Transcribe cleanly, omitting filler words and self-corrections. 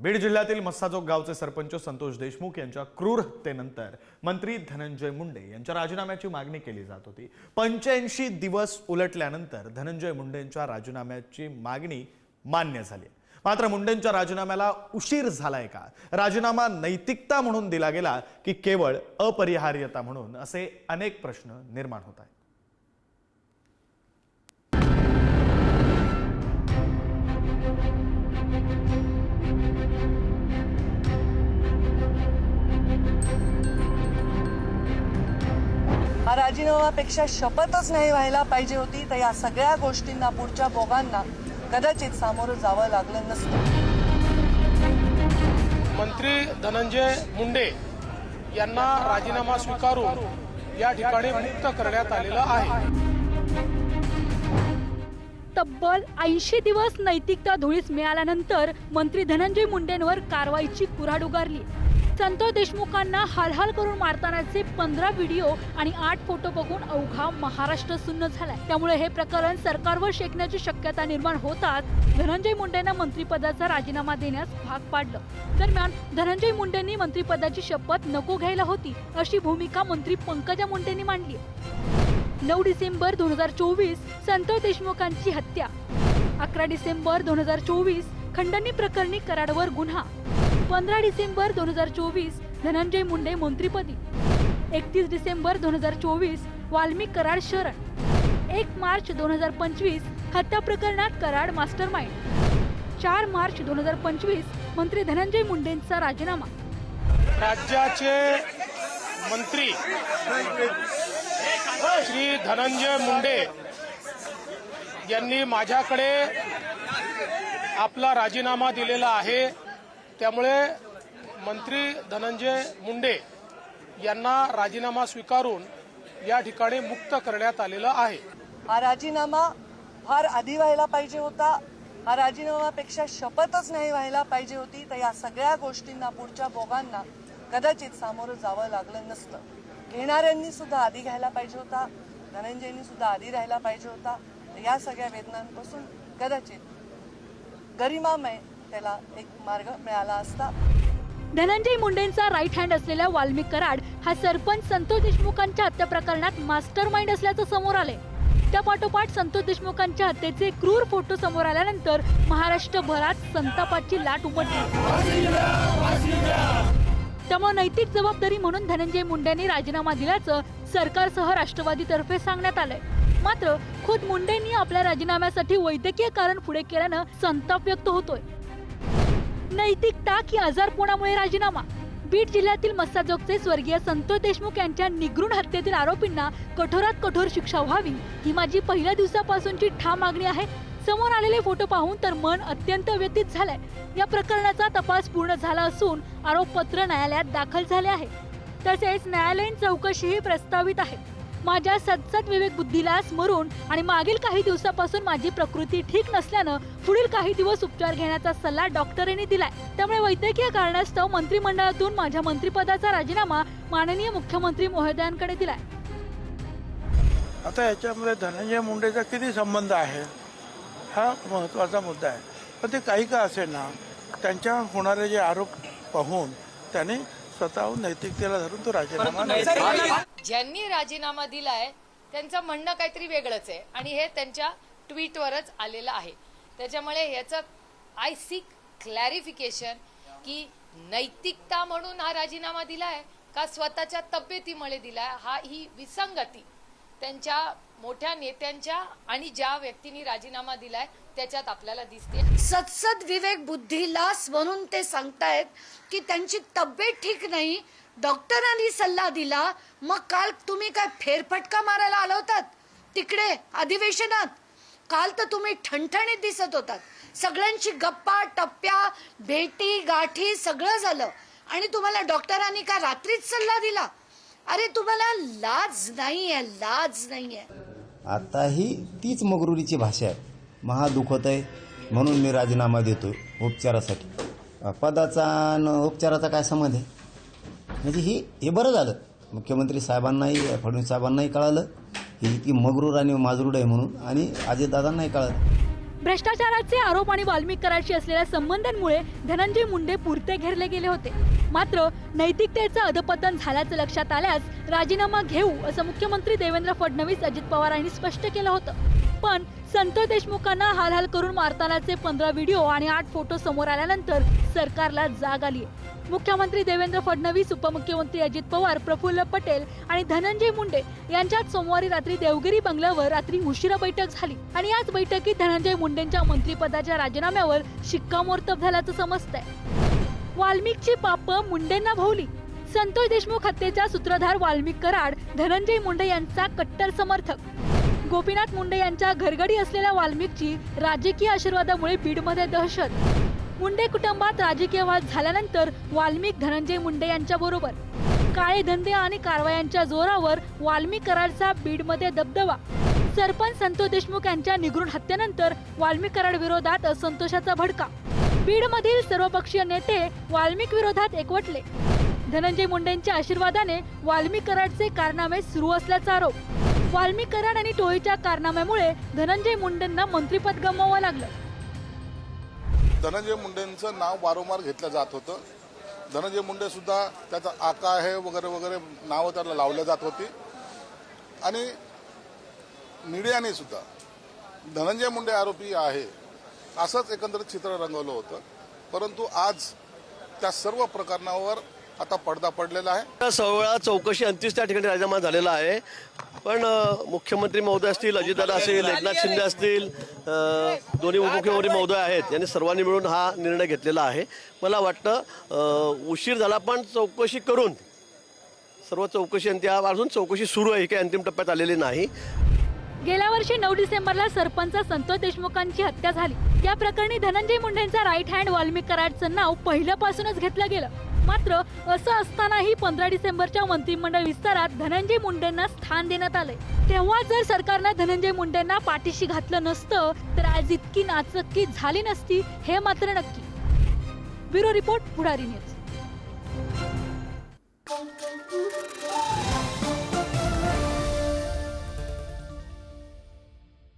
बीड जिल्ह्यातील मस्साजोग गावचे सरपंच संतोष देशमुख यांच्या क्रूर हत्येनंतर मंत्री धनंजय मुंडे यांच्या राजीनाम्याची मागणी केली जात होती। 85 दिवस उलटल्यानंतर धनंजय मुंडेंच्या राजीनाम्याची मागणी मान्य झाली। मात्र मुंडेंच्या राजीनाम्याला उशीर झालाय का? राजीनामा नैतिकता म्हणून दिला गेला की केवळ अपरिहार्यता म्हणून? असे अनेक प्रश्न निर्माण होत आहेत। हा राजीनाम्यापेक्षा शपथच नाही व्हायला पाहिजे होती, तर या सगळ्या गोष्टींना, पुढच्या भोगांना कदाचित सामोरं जावं लागलं नसतं। मंत्री धनंजय मुंडे यांना राजीनामा स्वीकारून या ठिकाणी मुक्त करण्यात आलेलं आहे। तब्बल 80 दिवस नैतिकता धुळीस मिळाल्यानंतर मंत्री धनंजय मुंडेंवर कारवाईची कुऱ्हाड उगारली। संतोष देशमुखांना हालहाल करून मारतानाचे 15 व्हिडिओ आणि 8 फोटो बघून अवघा महाराष्ट्र सुन्न झालाय। त्यामुळे हे प्रकरण सरकारवर शेकण्याची शक्यता निर्माण होताच धनंजय मुंडेंना मंत्रिपदाचा राजीनामा देण्यास भाग पाडलं। दरम्यान धनंजय मुंडेंनी मंत्रिपदाची शपथ नको घ्यायला होती अशी भूमिका मंत्री पंकजा मुंडेंनी मांडली। 9 डिसेंबर 2024 संतोष देशमुखांची हत्या, 11 डिसेंबर 2024 खंडणी प्रकरणी कराडवर गुन्हा, 15 डिसेंबर 2024 धनंजय मुंडे मंत्रिपदी, 31 डिसेंबर 2024 वाल्मिक कराड शरण, 1 मार्च 2025 हत्या प्रकरणात कराड मास्टरमाइंड, 4 मार्च 2025 मंत्री धनंजय मुंडेंचा राजीनामा। राज्याचे मंत्री श्री धनंजय मुंडे यांनी माझ्याकडे आपला राजीनामा दिलेला आहे। त्यामुळे मंत्री धनंजय मुंडे यांना राजीनामा स्वीकारून या ठिकाणी मुक्त करण्यात आलेलं आहे। हा राजीनामा फार आधी व्हायला पाहिजे होता, हा राजीनाम्यापेक्षा शपथच नाही व्हायला पाहिजे होती, तर या सगळ्या गोष्टींना, पुढच्या भोगांना कदाचित सामोरं जावं लागलं नसतं। घेणाऱ्यांनी सुद्धा आधी घ्यायला पाहिजे होता, धनंजयनी सुद्धा आधी राहायला पाहिजे होता। या सगळ्या वेदनांपासून कदाचित गरिमामय त्याला एक मार्ग मिळाला असता। धनंजय मुंडेंचा राईट हँड असलेल्या वाल्मिक कराड हा सरपंच संतोष देशमुखांच्या हत्या प्रकरणात मास्टरमाइंड असल्याचं समोर आले। त्यापाठोपाठ संतोष देशमुखांच्या हत्येचे क्रूर फोटो समोर आल्यानंतर महाराष्ट्रभरात संतापाची लाट उमटली। त्यामुळे नैतिक जबाबदारी म्हणून धनंजय मुंडेंनी राजीनामा दिल्याचं सरकारसह राष्ट्रवादीतर्फे सांगण्यात आलंय। मात्र खुद मुंडेंनी आपल्या राजीनाम्यासाठी वैद्यकीय कारण पुढे केल्यानं संताप व्यक्त होतोय। नैतिकता की आजारपणामुळे राजीनामा? बीड जिल्ह्यातील मस्साजोगचे स्वर्गीय संतोष देशमुख यांच्या निगृण हत्येतील आरोपींना कठोरात कठोर शिक्षा व्हावी ही माझी पहिल्या दिवसापासूनची ठाम मागणी आहे। समोर आलेले फोटो पाहून तर मन अत्यंत व्यथित झालंय। या प्रकरणाचा तपास पूर्ण झाला असून आरोपपत्र न्यायालयात दाखल झाले आहे। तसेच न्यायालयीन चौकशीही प्रस्तावित आहे। माझ्या सदसद विवेक बुद्धीला स्मरून आणि मागील काही दिवसापासून माझी प्रकृती ठीक नसल्यानं पुढील काही दिवस उपचार घेण्याचा सल्ला डॉक्टरांनी दिलाय। त्यामुळे वैद्यकीय कारणास्तव मंत्रिमंडळातून माझ्या मंत्रिपदाचा राजीनामा माननीय मुख्यमंत्री महोदयांकडे दिलाय। आता याच्यामध्ये धनंजय मुंडेचा किती संबंध आहे हा महत्त्वाचा मुद्दा आहे। पण ते काही का असेल ना, त्यांच्या होणारे जे आरोप पाहून त्याने स्वतःहून नैतिकतेला धरून तो राजीनामा ज्यांनी राजीनामा दिलाय त्यांचं म्हणणं काहीतरी वेगळंच आहे आणि हे त्यांच्या ट्विटवरच आलेलं आहे। त्याच्यामुळे याचं आय सीक क्लॅरिफिकेशन की नैतिकता म्हणून हा राजीनामा दिलाय का स्वतःच्या तब्येतीमुळे दिलाय, ही विसंगती त्यांच्या मोठ्या नेत्यांच्या आणि ज्या व्यक्तींनी राजीनामा दिलाय त्याच्यात आपल्याला दिसते। सदसद विवेक बुद्धीला स्मरून ते सांगतायत की त्यांची तब्येत ठीक नाही, डॉक्टरांनी सल्ला दिला। मग काल तुम्ही काय फेरफटका मारायला आला होतात तिकडे अधिवेशनात? काल तर तुम्ही ठणठणीत दिसत होतात, सगळ्यांची गप्पा टप्प्या भेटी गाठी सगळं झालं आणि तुम्हाला डॉक्टरांनी का रात्रीच सल्ला दिला? अरे तुम्हाला लाज नाहीये, लाज नाहीये। आताही तीच मगरुरीची भाषा आहे। महा दुखत आहे म्हणून मी राजीनामा देतोय उपचारासाठी। पदाचा आणि उपचाराचा काय संबंध आहे? म्हणजे हे बरं झालं, मुख्यमंत्री साहेबांनाही फडणवीस साहेबांनाही कळालं ही इतकी मगरूर आणि माजरूड आहे म्हणून, आणि अजितदादांनाही कळालं। भ्रष्टाचाराचे आरोप आणि वाल्मिक कराडशी असलेल्या संबंधांमुळे धनंजय मुंडे पुरते घेरले गेले होते. मात्र नैतिकतेचं अधपतन झाल्याचं लक्षात आल्यास राजीनामा घेऊ असं मुख्यमंत्री देवेंद्र फडणवीस, अजित पवार यांनी स्पष्ट केलं होतं. पण संतोष देशमुखांना हालहाल करून मारतानाचे 15 व्हिडिओ आणि 8 फोटो समोर आल्यानंतर सरकारला जाग आली. मुख्यमंत्री देवेंद्र फडणवीस, उपमुख्यमंत्री अजित पवार, प्रफुल्ल पटेल आणि धनंजय मुंडे यांच्यात सोमवारी रात्री देवगिरी बंगल्यावर रात्री उशिरा बैठक झाली आणि याच बैठकीत धनंजय मुंडेंच्या मंत्रिपदाच्या राजीनाम्यावर शिक्कामोर्तब झाल्याचं समजतंय. वाल्मिकची पापं मुंडेंना भोवली. संतोष देशमुख हत्येचा सूत्रधार वाल्मिक कराड धनंजय मुंडे यांचा कट्टर समर्थक. गोपीनाथ मुंडे यांच्या घरगडी असलेल्या वाल्मिकची राजकीय आशीर्वादामुळे बीडमध्ये दहशत. मुंडे कुटुंबात राजकीय वाद झाल्यानंतर वाल्मिक धनंजय मुंडे यांच्या बरोबर. काळे धंदे आणि कारवायांच्या जोरावर वाल्मिक कराडचा बीडमध्ये दबदबा. सरपंच संतोष देशमुख यांच्या निगृण हत्येनंतर वाल्मिक कराड विरोधात असंतोषाचा भडका. बीडमधील सर्वपक्षीय नेते वाल्मिक विरोधात एकवटले. धनंजय मुंडेंच्या आशीर्वादाने वाल्मिक कराडचे कारनामे सुरू असल्याचा आरोप. वाल्मिक कराड आणि टोळीच्या कारनाम्यामुळे धनंजय मुंडेंना मंत्रिपद गमवावं लागलं. धनंजय मुंडेंचं नाव वारंवार घेतलं जात होतं. धनंजय मुंडे सुद्धा त्याचा आका आहे वगैरे वगैरे नावं त्याला लावल्या जात होती आणि मीडियाने सुद्धा धनंजय मुंडे आरोपी आहे असंच एकंदरीत चित्र रंगवलं होतं. परंतु आज त्या सर्व प्रकरणावर आता पडदा पडलेला आहे. 16 चौकशी अंतिम त्या ठिकाणी राजीनामा झालेला आहे. पण मुख्यमंत्री महोदय असतील, अजितदादा असतील, एकनाथ शिंदे असतील, दोन्ही उपमुख्यमंत्री महोदय आहेत, यांनी सर्वांनी मिळून हा निर्णय घेतलेला आहे. मला वाटतं उशीर झाला पण चौकशी करून सर्व चौकशी अजून चौकशी सुरू आहे, काही अंतिम टप्प्यात आलेली नाही. गेल्या वर्षी 9 डिसेंबरला सरपंच संतोष देशमुखांची हत्या झाली. या प्रकरणी धनंजय मुंडेंचा राईट हँड वाल्मिक कराडचं नाव पहिल्यापासूनच घेतलं गेलं. मात्र असं असतानाही 15 डिसेंबरच्या मंत्रिमंडळ विस्तारात धनंजय मुंडेंना स्थान देण्यात आलंय. तेव्हा जर सरकारनं धनंजय मुंडेंना पाठीशी घातलं नसतं तर आज इतकी नाचक्की झाली नसती, हे मात्र नक्की. ब्युरो रिपोर्ट, पुढारी न्यूज.